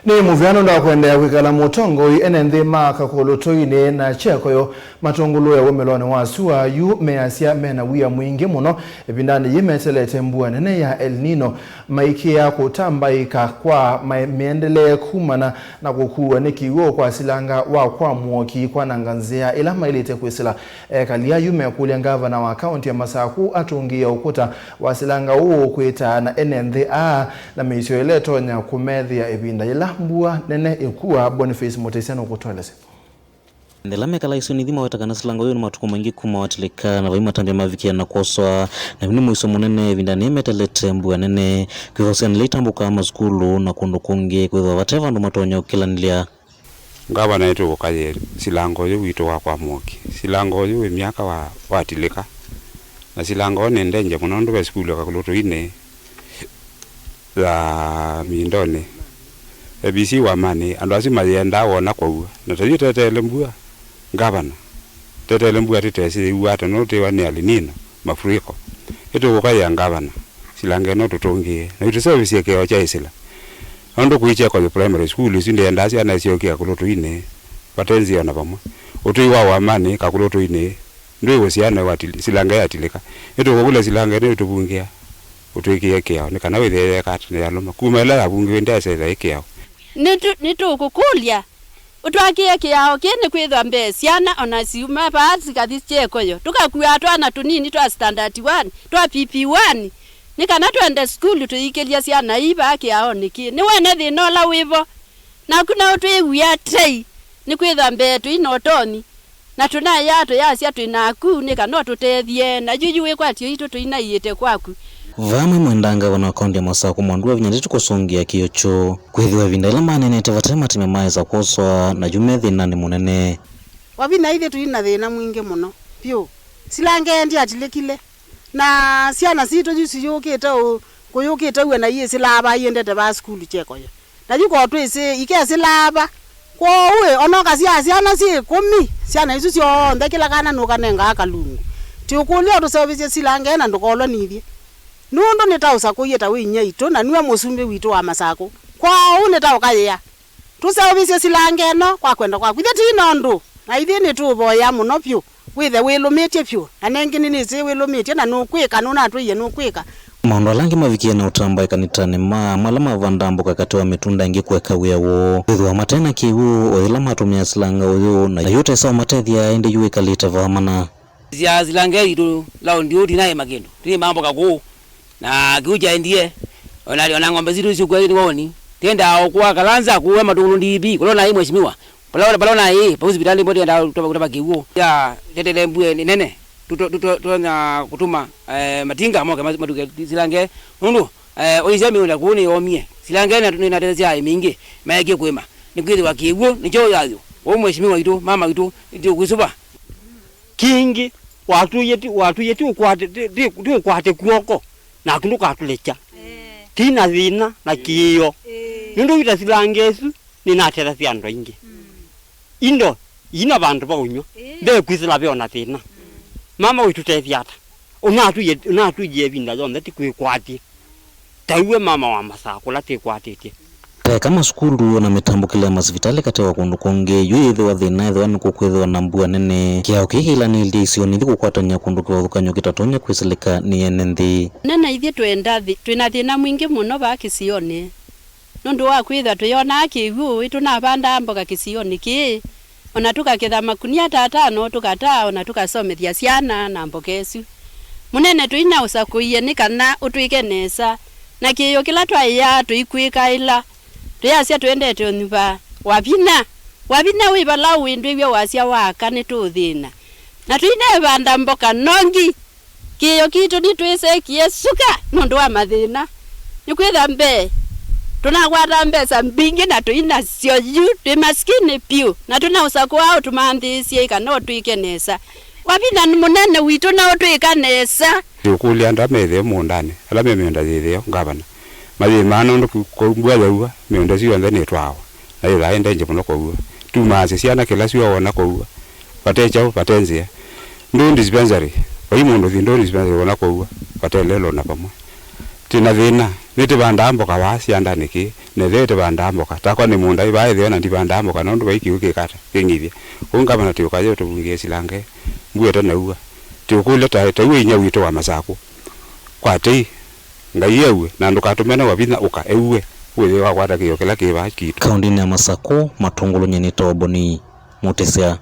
Ni muvyano nda kwendeka kwikala mutongo Enenthi Kakulutuini na Kyekoyo Matungulu wemeloni wasua yu measya mena mwingi muno ivindani meteelete mbua nene ya El-Nino maikia kutambaika kwa miendele kumana na kukuuwa ni kiw'u kwa Silanga wa Kwa Muoki kwananga nzia ila maile kwisila. Ekali yu mekulya Ngavana wa kaunti ya Masaku atungia Ukuta wa Silanga kwita na Enenthi na meteelete nya kumethya ivindani ila mbua nene ikuwa Boniface motesiano kutweleze. Ndelame kala iso nithima watakana Silanga uyo ni matuko mengi kuma watilika na vaima tambia mavikia na koswa na vini mwiso munene vindani meteelete mbua nene kwa nilitambuka mazukulu na kundu kungi kwa wateva ndo matonya ukila nilia. Ngavana yetu ukaye Silanga uyo wito wa Kwa Muoki. Silanga uyo miaka watilika na Silanga one ndenje muno ndo skulu ya Kakulutuini la miendele. Ebisi wa mani ando asima yenda wona kwa na teteele mbua Ngavana teteele mbua tetesi uata no te wani El-Nino mafuriko eto kwa ya Ngavana Silanga no tutongie na ito service yake wa kwisila ando kuiche kwa primary school isinde ndasi ana sio kia Kakulutuini patenzi ona pamwe otuiwa wa mani Kakulutuini ndio wosiana wati Silanga yatilika eto kule Silanga ne tubungia otuikie kia ne kana wethe kat ne aloma kumela abungi ndase za kia nitu kukulya utwakie kiao kene kwitha mbesyana ona siuma baadhi kathi Kyekoyo tukakuwa twana tunini twa standard 1 twa PP1 nikana twende school tuikelia syana iba kiao niki ni wene thina la wivo na kuna utwigua tei ni kwitha mbetu inotoni na tuna yato yasya twinaku nikana tutethie na juju wekwatio itu tuinaiyete kwaku. Vama mwendanga wana akaunti ya Masaku mwandu Wavinya Ndeti kusongia kiyocho kwithiwa vindala manene tevatema time maiza koswa na jumethi nani munene. Wavinya ithe tuina thina mwingi muno pyo Silanga ndi atilekile na siana sito jusi yoketa kuyoketa we na iye silaba yendete ba school Kyekoyo na juko twese ike silaba kwa uwe onoka siana si 10 siana isu sio ndekila kana no kanenga akalungu tiukulio to service Silanga na ndokolo nithie nundo netausa kuyeta winya ito na niwe musumbe wito wa Masaku kwa une taukaya tusawise Silanga no kwa kwenda kwa kwithe tinondo na ithi ni tuboya muno pyo withe wilumitie pyo anengini ni zi wilumitie na nukwika nuna twiye nukwika maondo alangi mavikia na kutambaika nitane malama vandambo kakati wa mitunda ingi kweka wewo withu wa matena kiw'u oila matumia Silanga uyu na yote sawa matethia ende yuwe kalita vamana zia Silanga ito lao ndio tinaye magendo tini mambo kakuu na kiuja endie ona ngombe zitu siku ile woni tenda kwa kalanza kuwe Matungulu ndibi kulona hii mheshimiwa balona hii pa hospitali mbodi nda kutoka kiw'u ya teteele mbue nene tutona kutuma matinga moka maduke Silanga nundu oizami ula kuoni omie Silanga na tunatetea mingi maike kwema nikwithi wa kiw'u nicho yayo o mheshimiwa itu mama itu ndio kusuba kingi watu yetu kwate kuoko na kundu katulecha tina thina na kiyo nundu wita Silanga esu ninatera syando ingi indo ina bandu baunywa be kwisila beona thina mama witu tethiata unatu yevinda yonde tikwikwati taiwe mama wa Masaku la tikwatite kama skulu na mitambukile masivitali katewa kundu konge yuithi wa thina ithe wani kukwithiwa na mbua nene kiao kihila ni ildi isio nithi kukwatanya kundu kwa thukanyo kitatonya kwisilika ni Enenthi nena ithi twina thina mwingi muno ba kisioni nundu wa kwitha tuyona kiw'u itu na banda mboga kisioni ki ona tukakitha makunia tatano tukataa ona tukasomethia ciana na mbogesu munene tuina usakuiye ni kana utwike nesa na kiyo kila twaiya tuikwika ila tuyasya twendete nyumba Wavinya wibala windu iwe wasya waka ni tuthina na tuine banda mboka nongi kiyo kitu ni twise kiesuka nundu wa mathina ni kwitha mbe tunagwata mbesa mbingi na tuina sio yu twi maskini pyu na tuna usaku wao tumanthisie kana twike nesa Wavinya ni munene witu na twika nesa tukulya ndamethe mundani ala memenda thithio Ngavana mathi mano ndo kumbua yaua menda sio ndene twao na ila enda nje muno kwa tumase siana kila sio wona kwa patecha patenzia ndo dispensary kwa hiyo ndo dispensary wona kwa patelelo na pamwe tina thina niti banda mboka wasi anda niki ne thete banda mboka takwa ni munda ibae thiona ndi banda mboka no ndu baiki ukikata kingithia kunga bana tuka yo tubungie Silanga mbua tanaua tukule tawe inya wito wa Masaku kwa tei ngai ewe na ndukatumena Wavinya uka ewe wewe wa kwata kiyo kila kiba kitu kauntini ya Masaku Matungulu nyeni toboni mutesya